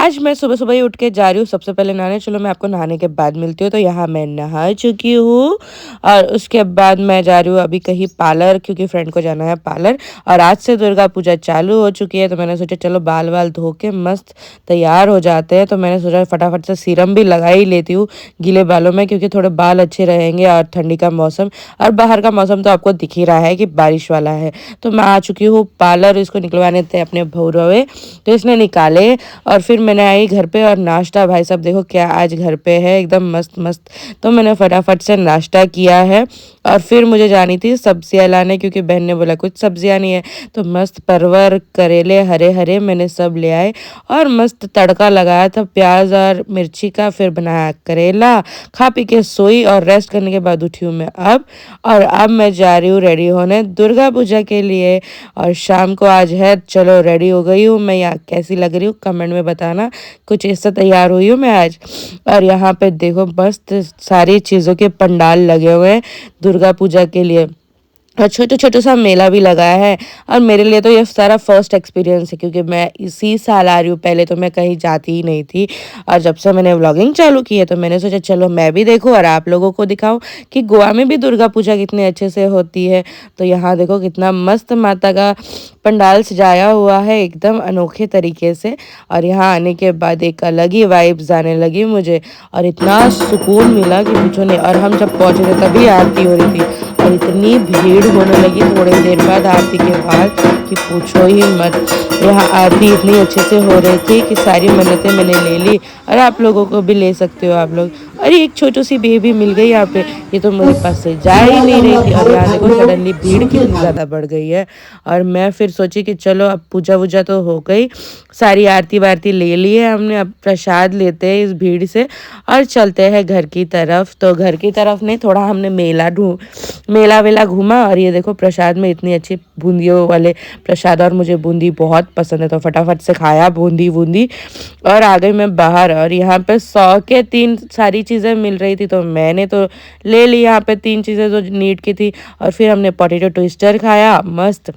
आज मैं सुबह-सुबह ही उठ के जा रही हूँ सबसे पहले नहाने, चलो मैं आपको नहाने के बाद मिलती हूँ। तो यहाँ मैं नहा चुकी हूँ और उसके बाद मैं जा रही हूँ अभी कहीं पार्लर, क्योंकि फ्रेंड को जाना है पार्लर। और आज से दुर्गा पूजा चालू हो चुकी है, तो मैंने सोचा चलो बाल-वाल धो के मस्त तैयार हो जाते हैं। तो मैंने सोचा फटाफट से सीरम भी लगा ही लेती हूँ गीले बालों में, क्योंकि थोड़े बाल अच्छे रहेंगे। और ठंडी का मौसम और बाहर का मौसम तो आपको दिख ही रहा है कि बारिश वाला है। तो मैं आ चुकी हूँ पार्लर, इसको निकलवाने थे अपने भौरवे, तो इसने निकाले। और फिर मैंने आई घर पे और नाश्ता, भाई साहब देखो क्या आज घर पे है, एकदम मस्त मस्त। तो मैंने फटाफट से नाश्ता किया है। और फिर मुझे जानी थी सब्जियां लाने, क्योंकि बहन ने बोला कुछ सब्जियां नहीं है। तो मस्त परवर करेले हरे हरे मैंने सब ले आए और मस्त तड़का लगाया था प्याज और मिर्ची का। फिर बनाया करेला, खा पी के सोई और रेस्ट करने के बाद उठी हूँ मैं अब। और अब मैं जा रही हूँ रेडी होने दुर्गा पूजा के लिए। और शाम को आज है, चलो रेडी हो गई हूँ मैं। यहाँ कैसी लग रही हूँ कमेंट में बताना। कुछ इससे तैयार हुई हूँ मैं आज। और यहाँ पे देखो मस्त सारी चीज़ों के पंडाल लगे हुए हैं दुर्गा पूजा के लिए। और छोटे छोटे सा मेला भी लगाया है। और मेरे लिए तो ये सारा फर्स्ट एक्सपीरियंस है, क्योंकि मैं इसी साल आ रही हूँ, पहले तो मैं कहीं जाती ही नहीं थी। और जब से मैंने व्लॉगिंग चालू की है तो मैंने सोचा चलो मैं भी देखूँ और आप लोगों को दिखाऊं कि गोवा में भी दुर्गा पूजा कितने अच्छे से होती है। तो यहाँ देखो कितना मस्त माता का पंडाल सजाया हुआ है एकदम अनोखे तरीके से। और यहाँ आने के बाद एक अलग ही वाइब्स आने लगी मुझे, और इतना सुकून मिला कि पूछो नहीं। और हम जब पहुँचे थे तभी आरती हो रही थी, और इतनी भीड़ होने लगी थोड़ी देर बाद आरती के बाद कि पूछो ही मत। यहाँ आरती इतनी अच्छे से हो रही थी कि सारी मन्नतें मैंने ले ली, और आप लोगों को भी ले सकते हो आप लोग। अरे एक छोटी सी बेबी मिल गई यहाँ पे, ये तो मेरे पास से जा ही नहीं रही थी। और यहाँ देखो सडनली भीड़ कितनी ज़्यादा बढ़ गई है। और मैं फिर सोची कि चलो अब पूजा वूजा तो हो गई, सारी आरती वारती ले ली है हमने, अब प्रसाद लेते हैं इस भीड़ से और चलते हैं घर की तरफ। तो घर की तरफ नहीं, थोड़ा हमने मेला वेला घूमा। और ये देखो प्रसाद में इतनी अच्छी बूंदियों वाले प्रसाद, और मुझे बूंदी बहुत पसंद है तो फटाफट से खाया बूंदी बूंदी। और आ गई मैं बाहर, और यहाँ पे 100 के 3 सारी चीज़ें मिल रही थी, तो मैंने तो ले ली यहाँ पे 3 चीज़ें जो नीड की थी। और फिर हमने पोटैटो ट्विस्टर खाया मस्त।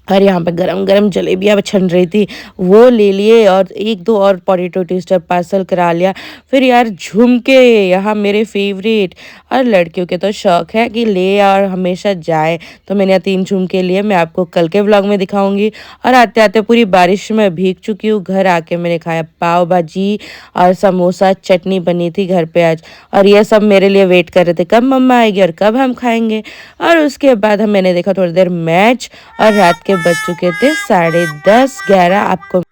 और यहाँ पे गरम गरम जलेबियाँ छन रही थी, वो ले लिए। और एक दो और पोटैटो ट्विस्टर पार्सल करा लिया। फिर यार झुमके, यहाँ मेरे फेवरेट, और लड़कियों के तो शौक है कि ले और हमेशा जाए। तो मैंने यहाँ 3 झुमके लिए, मैं आपको कल के व्लॉग में दिखाऊंगी। और आते आते पूरी बारिश में भीग चुकी हूँ। घर आके मैंने खाया पाव भाजी और समोसा, चटनी बनी थी घर पे आज। और ये सब मेरे लिए वेट कर रहे थे कब मम्मा आएगी और कब हम खाएंगे। और उसके बाद हम मैंने देखा थोड़ी देर मैच, और रात के बज चुके थे 10:30 11। आपको